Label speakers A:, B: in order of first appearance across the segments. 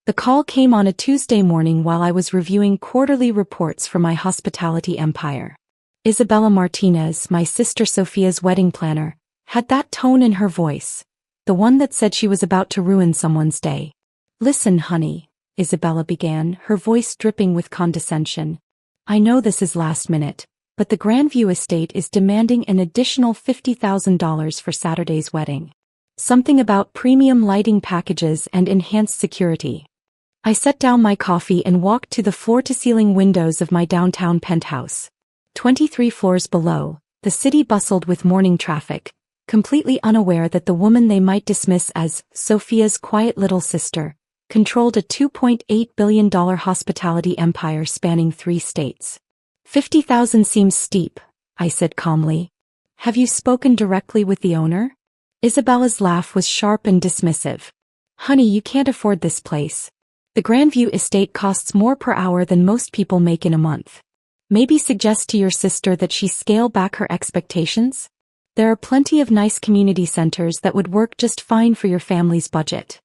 A: The call came on a Tuesday morning while I was reviewing quarterly reports for my hospitality empire. Isabella Martinez, my sister Sophia's wedding planner, had that tone in her voice, the one that said she was about to ruin someone's day. "Listen, honey," Isabella began, her voice dripping with condescension. "I know this is last minute, but the Grandview Estate is demanding an additional $50,000 for Saturday's wedding. Something about premium lighting packages and enhanced security." I set down my coffee and walked to the floor-to-ceiling windows of my downtown penthouse. 23 floors below, the city bustled with morning traffic, completely unaware that the woman they might dismiss as Sophia's quiet little sister controlled a $2.8 billion hospitality empire spanning 3 states. "50,000 seems steep," I said calmly. "Have you spoken directly with the owner?" Isabella's laugh was sharp and dismissive. "Honey, you can't afford this place. The Grandview Estate costs more per hour than most people make in a month. Maybe suggest to your sister that she scale back her expectations? There are plenty of nice community centers that would work just fine for your family's budget."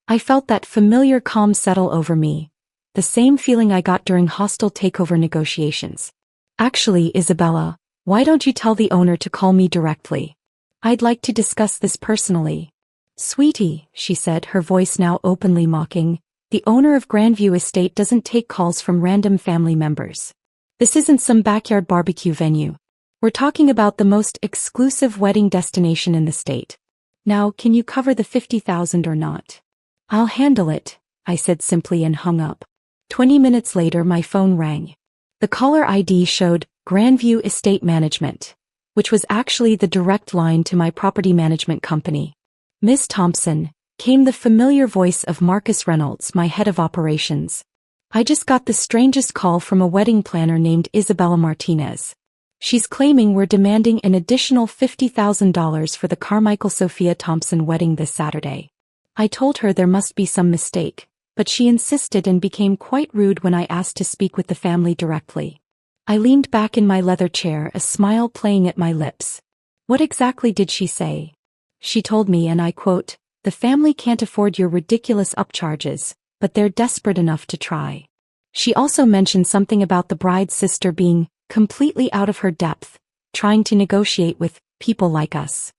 A: I felt that familiar calm settle over me, the same feeling I got during hostile takeover negotiations. "Actually, Isabella, why don't you tell the owner to call me directly? I'd like to discuss this personally." "Sweetie," she said, her voice now openly mocking, "the owner of Grandview Estate doesn't take calls from random family members. This isn't some backyard barbecue venue. We're talking about the most exclusive wedding destination in the state. Now, can you cover the $50,000 or not?" "I'll handle it," I said simply and hung up. 20 minutes later my phone rang. The caller ID showed Grandview Estate Management, which was actually the direct line to my property management company. "Miss Thompson," came the familiar voice of Marcus Reynolds, my head of operations. "I just got the strangest call from a wedding planner named Isabella Martinez. She's claiming we're demanding an additional $50,000 for the Carmichael Sophia Thompson wedding this Saturday." I told her there must be some mistake, but she insisted and became quite rude when I asked to speak with the family directly. I leaned back in my leather chair, a smile playing at my lips. What exactly did she say? She told me, and I quote, "The family can't afford your ridiculous upcharges, but they're desperate enough to try." She also mentioned something about the bride's sister being completely out of her depth, trying to negotiate with people like us.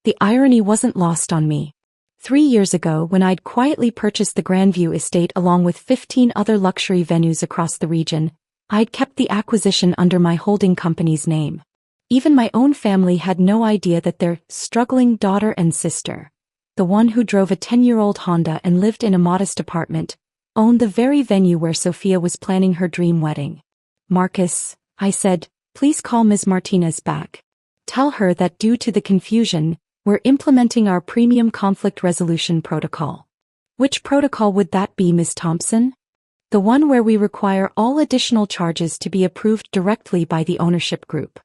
A: The irony wasn't lost on me. 3 years ago, when I'd quietly purchased the Grandview Estate along with 15 other luxury venues across the region, I'd kept the acquisition under my holding company's name. Even my own family had no idea that their struggling daughter and sister, the one who drove a 10-year-old Honda and lived in a modest apartment, owned the very venue where Sophia was planning her dream wedding. "Marcus," I said, "please call Ms. Martinez back. Tell her that due to the confusion, we're implementing our premium conflict resolution protocol." "Which protocol would that be, Ms. Thompson?" "The one where we require all additional charges to be approved directly by the ownership group.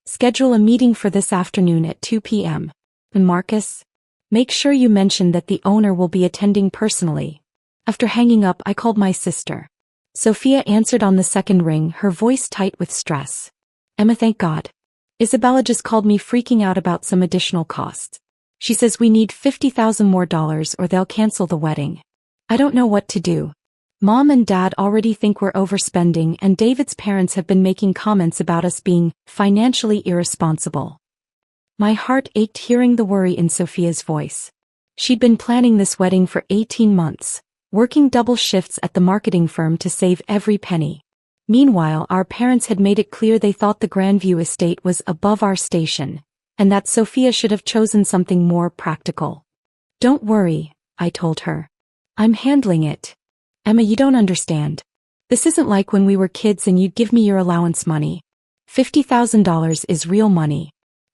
A: Schedule a meeting for this afternoon at 2 p.m. And Marcus, make sure you mention that the owner will be attending personally." After hanging up, I called my sister. Sophia answered on the second ring, her voice tight with stress. "Emma, thank God. Isabella just called me freaking out about some additional costs. She says we need $50,000 more or they'll cancel the wedding. I don't know what to do. Mom and Dad already think we're overspending, and David's parents have been making comments about us being financially irresponsible." My heart ached hearing the worry in Sophia's voice. She'd been planning this wedding for 18 months, working double shifts at the marketing firm to save every penny. Meanwhile, our parents had made it clear they thought the Grandview Estate was above our station, and that Sophia should have chosen something more practical. "Don't worry," I told her. "I'm handling it. Emma, you don't understand. This isn't like when we were kids and you'd give me your allowance money. $50,000 is real money.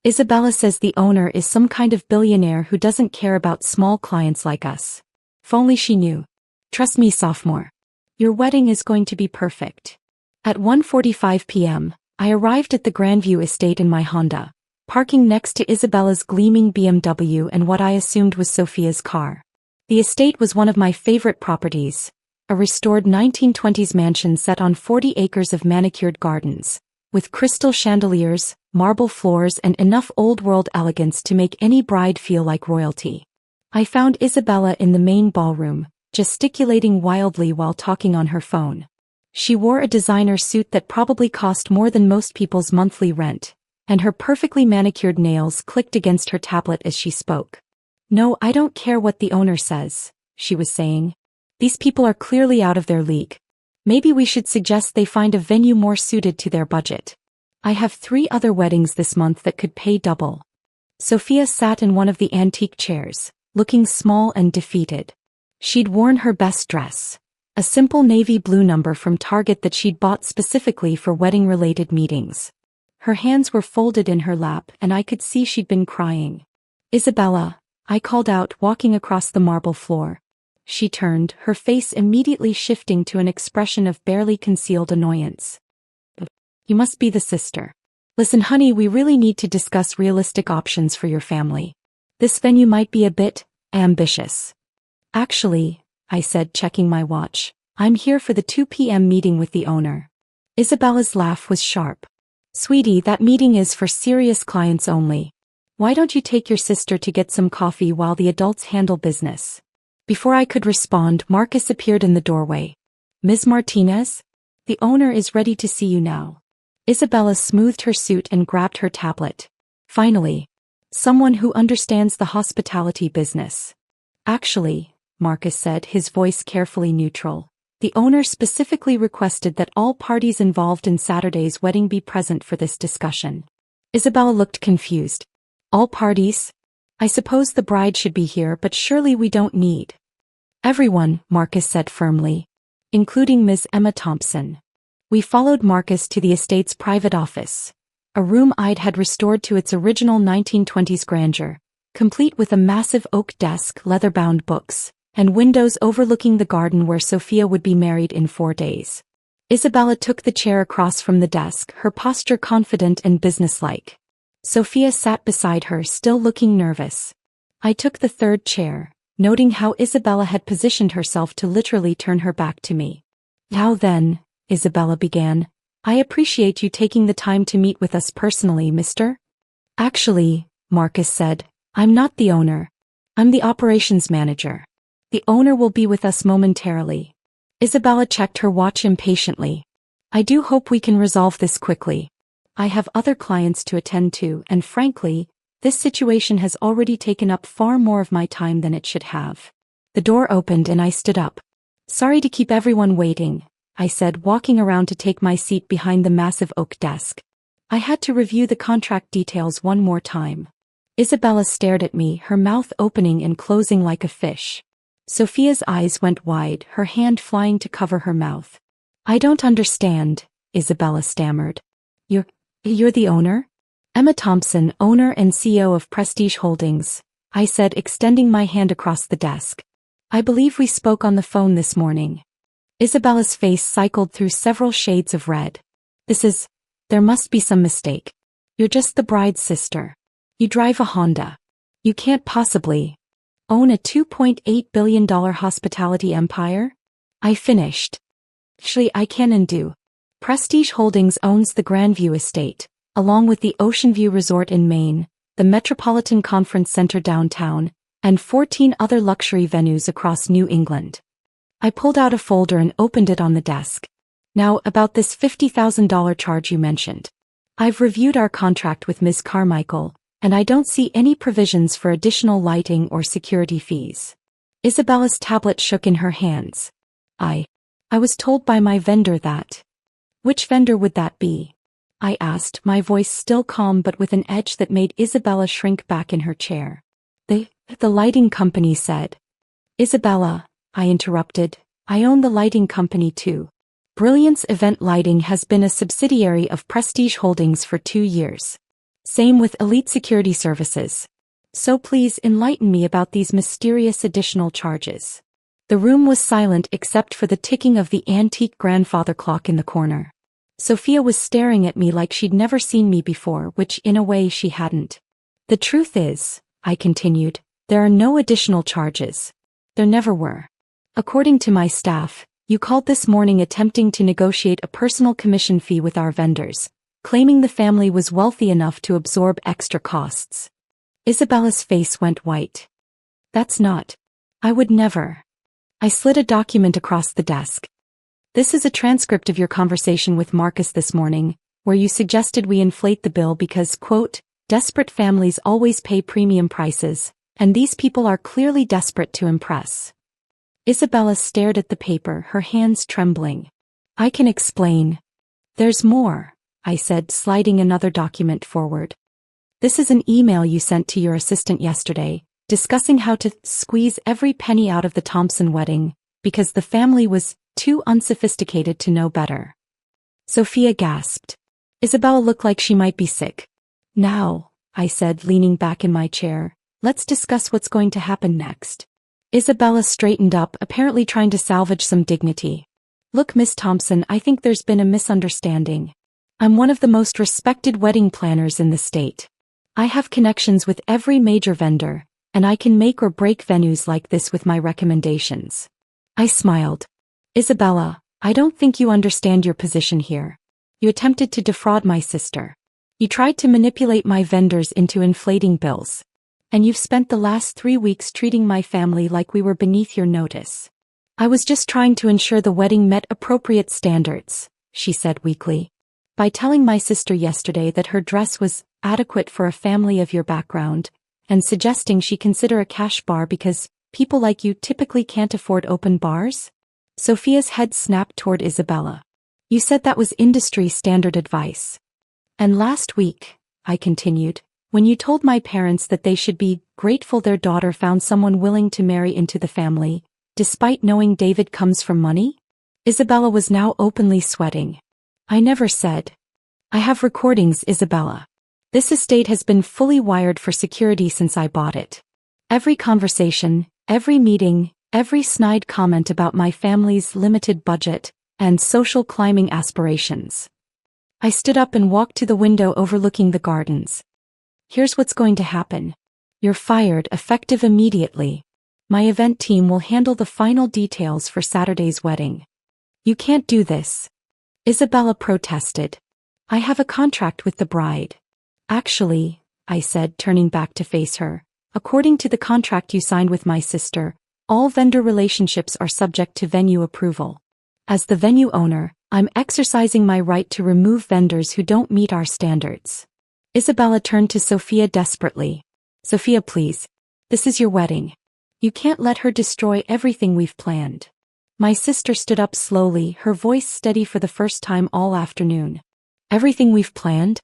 A: Isabella says the owner is some kind of billionaire who doesn't care about small clients like us. If only she knew. Trust me, sophomore. Your wedding is going to be perfect." At 1:45 p.m., I arrived at the Grandview Estate in my Honda, parking next to Isabella's gleaming BMW and what I assumed was Sophia's car. The estate was one of my favorite properties, a restored 1920s mansion set on 40 acres of manicured gardens, with crystal chandeliers, marble floors and enough old-world elegance to make any bride feel like royalty. I found Isabella in the main ballroom, gesticulating wildly while talking on her phone. She wore a designer suit that probably cost more than most people's monthly rent, and her perfectly manicured nails clicked against her tablet as she spoke. "No, I don't care what the owner says," she was saying. "These people are clearly out of their league. Maybe we should suggest they find a venue more suited to their budget. I have 3 other weddings this month that could pay double." Sophia sat in one of the antique chairs, looking small and defeated. She'd worn her best dress, a simple navy blue number from Target that she'd bought specifically for wedding-related meetings. Her hands were folded in her lap and I could see she'd been crying. "Isabella," I called out, walking across the marble floor. She turned, her face immediately shifting to an expression of barely concealed annoyance. "You must be the sister. Listen, honey, we really need to discuss realistic options for your family. This venue might be a bit ambitious." "Actually," I said, checking my watch, "I'm here for the 2 p.m. meeting with the owner." Isabella's laugh was sharp. "Sweetie, that meeting is for serious clients only. Why don't you take your sister to get some coffee while the adults handle business?" Before I could respond, Marcus appeared in the doorway. "Ms. Martinez? The owner is ready to see you now." Isabella smoothed her suit and grabbed her tablet. "Finally, someone who understands the hospitality business." "Actually," Marcus said, his voice carefully neutral, "the owner specifically requested that all parties involved in Saturday's wedding be present for this discussion." Isabella looked confused. "All parties? I suppose the bride should be here, but surely we don't need." "Everyone," Marcus said firmly, "including Ms. Emma Thompson." We followed Marcus to the estate's private office, a room I'd had restored to its original 1920s grandeur, complete with a massive oak desk, leather-bound books, and windows overlooking the garden where Sophia would be married in 4 days. Isabella took the chair across from the desk, her posture confident and businesslike. Sophia sat beside her, still looking nervous. I took the 3rd chair, noting how Isabella had positioned herself to literally turn her back to me. "Now then," Isabella began, "I appreciate you taking the time to meet with us personally, Mr. "Actually," Marcus said, "I'm not the owner. I'm the operations manager. The owner will be with us momentarily." Isabella checked her watch impatiently. "I do hope we can resolve this quickly. I have other clients to attend to, and frankly, this situation has already taken up far more of my time than it should have." The door opened and I stood up. "Sorry to keep everyone waiting," I said, walking around to take my seat behind the massive oak desk. "I had to review the contract details one more time." Isabella stared at me, her mouth opening and closing like a fish. Sophia's eyes went wide, her hand flying to cover her mouth. "I don't understand," Isabella stammered. You're the owner?" "Emma Thompson, owner and CEO of Prestige Holdings," I said, extending my hand across the desk. "I believe we spoke on the phone this morning." Isabella's face cycled through several shades of red. There must be some mistake. You're just the bride's sister. You drive a Honda. You can't possibly own a $2.8 billion hospitality empire?" I finished. "Actually, I can and do. Prestige Holdings owns the Grandview Estate, along with the Oceanview Resort in Maine, the Metropolitan Conference Center downtown, and 14 other luxury venues across New England." I pulled out a folder and opened it on the desk. "Now, about this $50,000 charge you mentioned. I've reviewed our contract with Ms. Carmichael, and I don't see any provisions for additional lighting or security fees." Isabella's tablet shook in her hands. I was told by my vendor that." "Which vendor would that be?" I asked, my voice still calm but with an edge that made Isabella shrink back in her chair. The lighting company said." "Isabella," I interrupted, "I own the lighting company too. Brilliance Event Lighting has been a subsidiary of Prestige Holdings for 2 years. Same with Elite Security Services. So please enlighten me about these mysterious additional charges." The room was silent except for the ticking of the antique grandfather clock in the corner. Sophia was staring at me like she'd never seen me before, which in a way she hadn't. "The truth is," I continued, "there are no additional charges. There never were. According to my staff, you called this morning attempting to negotiate a personal commission fee with our vendors, claiming the family was wealthy enough to absorb extra costs." Isabella's face went white. "That's not. I would never." I slid a document across the desk. This is a transcript of your conversation with Marcus this morning, where you suggested we inflate the bill because, quote, desperate families always pay premium prices, and these people are clearly desperate to impress. Isabella stared at the paper, her hands trembling. I can explain. There's more, I said, sliding another document forward. This is an email you sent to your assistant yesterday, discussing how to squeeze every penny out of the Thompson wedding, because the family was too unsophisticated to know better. Sophia gasped. Isabella looked like she might be sick. Now, I said, leaning back in my chair, let's discuss what's going to happen next. Isabella straightened up, apparently trying to salvage some dignity. Look, Miss Thompson, I think there's been a misunderstanding. I'm one of the most respected wedding planners in the state. I have connections with every major vendor, and I can make or break venues like this with my recommendations. I smiled. Isabella, I don't think you understand your position here. You attempted to defraud my sister. You tried to manipulate my vendors into inflating bills. And you've spent the last 3 weeks treating my family like we were beneath your notice. I was just trying to ensure the wedding met appropriate standards, she said weakly. By telling my sister yesterday that her dress was adequate for a family of your background, and suggesting she consider a cash bar because people like you typically can't afford open bars? Sophia's head snapped toward Isabella. You said that was industry standard advice. And last week, I continued, when you told my parents that they should be grateful their daughter found someone willing to marry into the family, despite knowing David comes from money? Isabella was now openly sweating. I never said. I have recordings, Isabella. This estate has been fully wired for security since I bought it. Every conversation, every meeting, every snide comment about my family's limited budget and social climbing aspirations. I stood up and walked to the window overlooking the gardens. Here's what's going to happen. You're fired, effective immediately. My event team will handle the final details for Saturday's wedding. You can't do this. Isabella protested. I have a contract with the bride. Actually, I said, turning back to face her, according to the contract you signed with my sister, all vendor relationships are subject to venue approval. As the venue owner, I'm exercising my right to remove vendors who don't meet our standards. Isabella turned to Sophia desperately. Sophia, please. This is your wedding. You can't let her destroy everything we've planned. My sister stood up slowly, her voice steady for the first time all afternoon. Everything we've planned?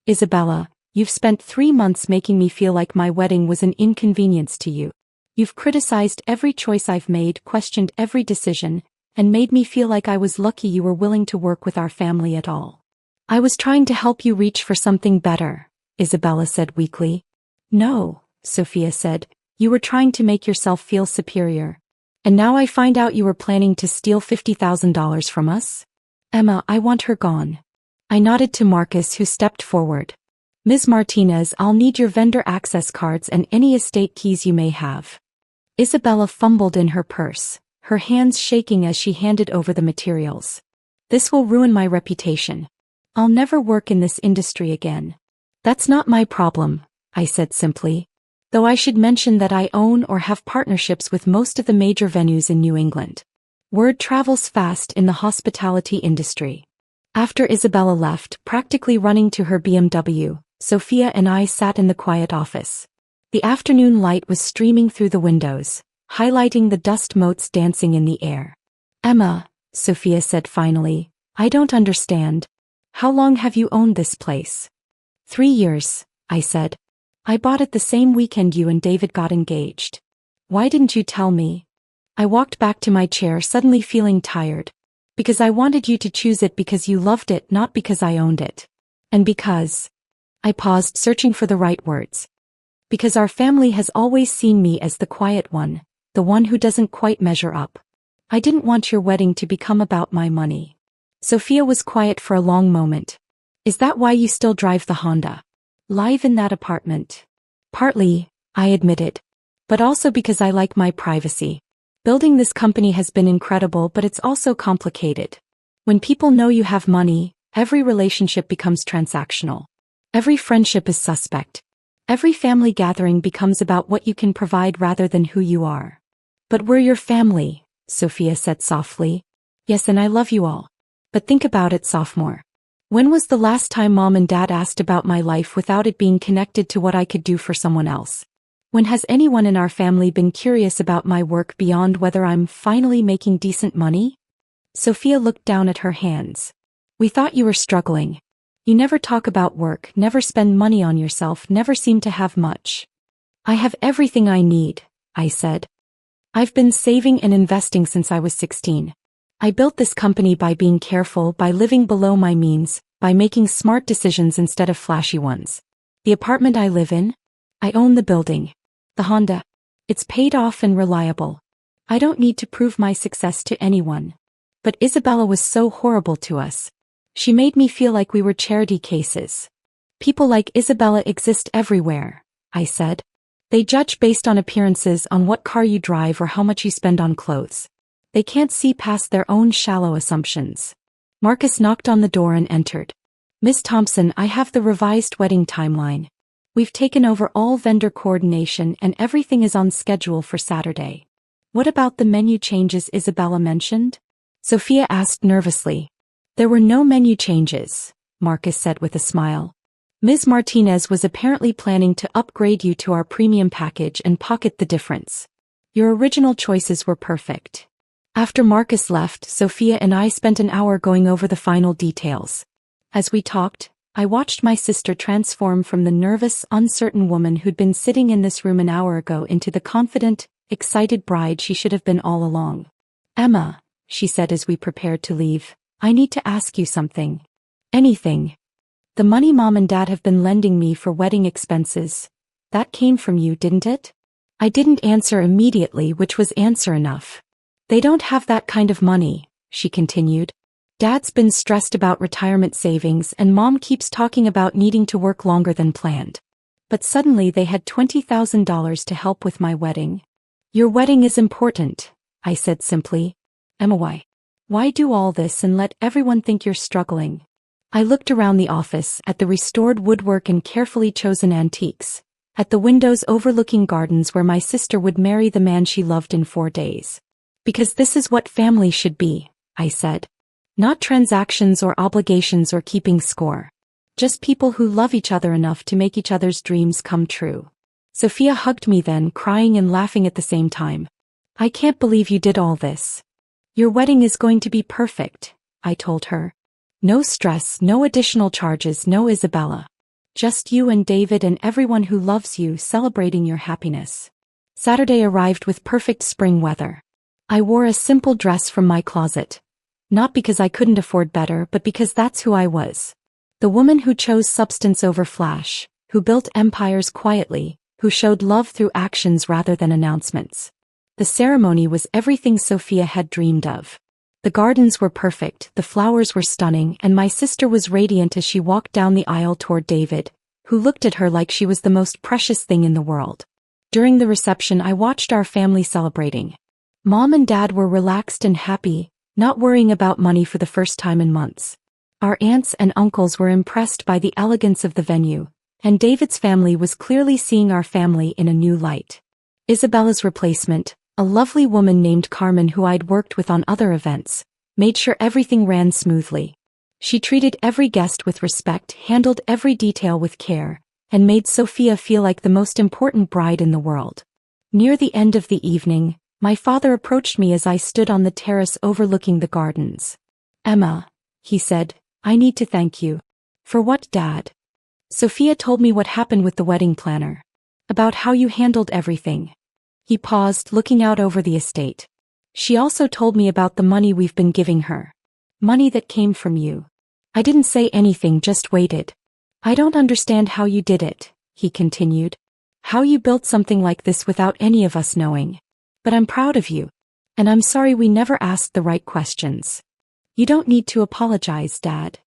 A: Isabella, you've spent 3 months making me feel like my wedding was an inconvenience to you. You've criticized every choice I've made, questioned every decision, and made me feel like I was lucky you were willing to work with our family at all. I was trying to help you reach for something better, Isabella said weakly. No, Sophia said, you were trying to make yourself feel superior. And now I find out you were planning to steal $50,000 from us? Emma, I want her gone. I nodded to Marcus, who stepped forward. Ms. Martinez, I'll need your vendor access cards and any estate keys you may have. Isabella fumbled in her purse, her hands shaking as she handed over the materials. This will ruin my reputation. I'll never work in this industry again. That's not my problem, I said simply. Though I should mention that I own or have partnerships with most of the major venues in New England. Word travels fast in the hospitality industry. After Isabella left, practically running to her BMW, Sophia and I sat in the quiet office. The afternoon light was streaming through the windows, highlighting the dust motes dancing in the air. Emma, Sophia said finally, I don't understand. How long have you owned this place? 3 years, I said. I bought it the same weekend you and David got engaged. Why didn't you tell me? I walked back to my chair, suddenly feeling tired. Because I wanted you to choose it because you loved it, not because I owned it. And because... I paused, searching for the right words. Because our family has always seen me as the quiet one, the one who doesn't quite measure up. I didn't want your wedding to become about my money. Sophia was quiet for a long moment. Is that why you still drive the Honda? Live in that apartment? Partly, I admitted. But also because I like my privacy. Building this company has been incredible, but it's also complicated. When people know you have money, every relationship becomes transactional. Every friendship is suspect. Every family gathering becomes about what you can provide rather than who you are. But we're your family, Sophia said softly. Yes, and I love you all. But think about it, sophomore. When was the last time Mom and Dad asked about my life without it being connected to what I could do for someone else? When has anyone in our family been curious about my work beyond whether I'm finally making decent money? Sophia looked down at her hands. We thought you were struggling. You never talk about work, never spend money on yourself, never seem to have much. I have everything I need, I said. I've been saving and investing since I was 16. I built this company by being careful, by living below my means, by making smart decisions instead of flashy ones. The apartment I live in? I own the building. The Honda. It's paid off and reliable. I don't need to prove my success to anyone. But Isabella was so horrible to us. She made me feel like we were charity cases. People like Isabella exist everywhere, I said. They judge based on appearances, on what car you drive or how much you spend on clothes. They can't see past their own shallow assumptions. Marcus knocked on the door and entered. Miss Thompson, I have the revised wedding timeline. We've taken over all vendor coordination and everything is on schedule for Saturday. What about the menu changes Isabella mentioned? Sophia asked nervously. There were no menu changes, Marcus said with a smile. Ms. Martinez was apparently planning to upgrade you to our premium package and pocket the difference. Your original choices were perfect. After Marcus left, Sophia and I spent an hour going over the final details. As we talked, I watched my sister transform from the nervous, uncertain woman who'd been sitting in this room an hour ago into the confident, excited bride she should have been all along. Emma, she said as we prepared to leave, I need to ask you something. Anything. The money Mom and Dad have been lending me for wedding expenses, that came from you, didn't it? I didn't answer immediately, which was answer enough. They don't have that kind of money, she continued. Dad's been stressed about retirement savings and Mom keeps talking about needing to work longer than planned. But suddenly they had $20,000 to help with my wedding. Your wedding is important, I said simply. Emma, why do all this and let everyone think you're struggling? I looked around the office, at the restored woodwork and carefully chosen antiques, at the windows overlooking gardens where my sister would marry the man she loved in 4 days. Because this is what family should be, I said. Not transactions or obligations or keeping score. Just people who love each other enough to make each other's dreams come true. Sophia hugged me then, crying and laughing at the same time. I can't believe you did all this. Your wedding is going to be perfect, I told her. No stress, no additional charges, no Isabella. Just you and David and everyone who loves you celebrating your happiness. Saturday arrived with perfect spring weather. I wore a simple dress from my closet. Not because I couldn't afford better, but because that's who I was. The woman who chose substance over flash, who built empires quietly, who showed love through actions rather than announcements. The ceremony was everything Sophia had dreamed of. The gardens were perfect, the flowers were stunning, and my sister was radiant as she walked down the aisle toward David, who looked at her like she was the most precious thing in the world. During the reception, I watched our family celebrating. Mom and Dad were relaxed and happy, not worrying about money for the first time in months. Our aunts and uncles were impressed by the elegance of the venue, and David's family was clearly seeing our family in a new light. Isabella's replacement, a lovely woman named Carmen who I'd worked with on other events, made sure everything ran smoothly. She treated every guest with respect, handled every detail with care, and made Sophia feel like the most important bride in the world. Near the end of the evening, my father approached me as I stood on the terrace overlooking the gardens. Emma, he said, I need to thank you. For what, Dad? Sophia told me what happened with the wedding planner. About how you handled everything. He paused, looking out over the estate. She also told me about the money we've been giving her. Money that came from you. I didn't say anything, just waited. I don't understand how you did it, he continued. How you built something like this without any of us knowing. But I'm proud of you. And I'm sorry we never asked the right questions. You don't need to apologize, Dad.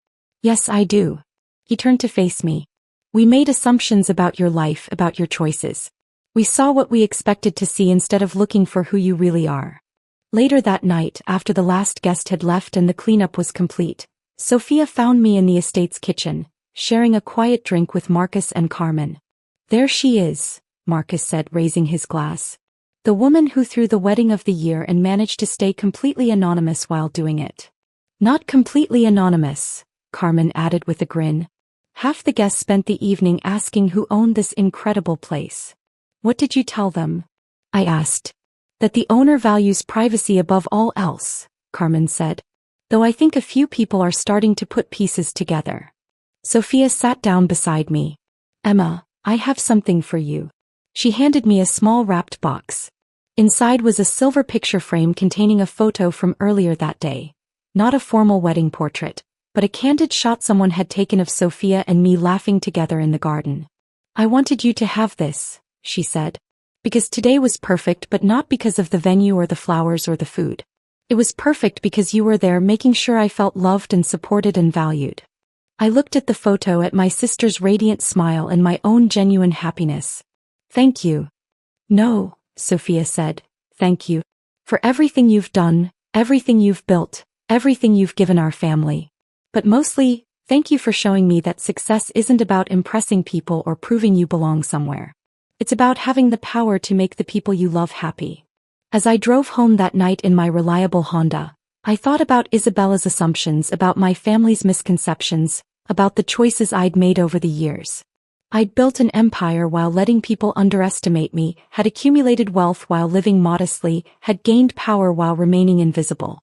A: Yes, I do. He turned to face me. We made assumptions about your life, about your choices. We saw what we expected to see instead of looking for who you really are. Later that night, after the last guest had left and the cleanup was complete, Sophia found me in the estate's kitchen, sharing a quiet drink with Marcus and Carmen. There she is, Marcus said, raising his glass. The woman who threw the wedding of the year and managed to stay completely anonymous while doing it. Not completely anonymous, Carmen added with a grin. Half the guests spent the evening asking who owned this incredible place. What did you tell them? I asked. That the owner values privacy above all else, Carmen said. Though I think a few people are starting to put pieces together. Sophia sat down beside me. Emma, I have something for you. She handed me a small wrapped box. Inside was a silver picture frame containing a photo from earlier that day. Not a formal wedding portrait, but a candid shot someone had taken of Sophia and me laughing together in the garden. I wanted you to have this, she said. Because today was perfect, but not because of the venue or the flowers or the food. It was perfect because you were there, making sure I felt loved and supported and valued. I looked at the photo, at my sister's radiant smile and my own genuine happiness. Thank you. No, Sophia said, thank you. For everything you've done, everything you've built, everything you've given our family. But mostly, thank you for showing me that success isn't about impressing people or proving you belong somewhere. It's about having the power to make the people you love happy. As I drove home that night in my reliable Honda, I thought about Isabella's assumptions, about my family's misconceptions, about the choices I'd made over the years. I'd built an empire while letting people underestimate me, had accumulated wealth while living modestly, had gained power while remaining invisible.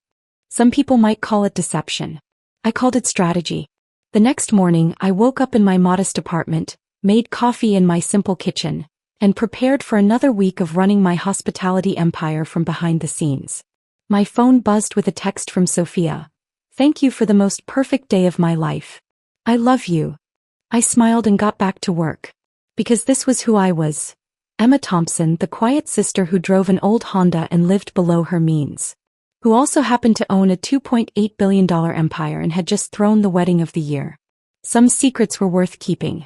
A: Some people might call it deception. I called it strategy. The next morning, I woke up in my modest apartment, made coffee in my simple kitchen, and prepared for another week of running my hospitality empire from behind the scenes. My phone buzzed with a text from Sophia. Thank you for the most perfect day of my life. I love you. I smiled and got back to work. Because this was who I was. Emma Thompson, the quiet sister who drove an old Honda and lived below her means. Who also happened to own a $2.8 billion empire and had just thrown the wedding of the year. Some secrets were worth keeping.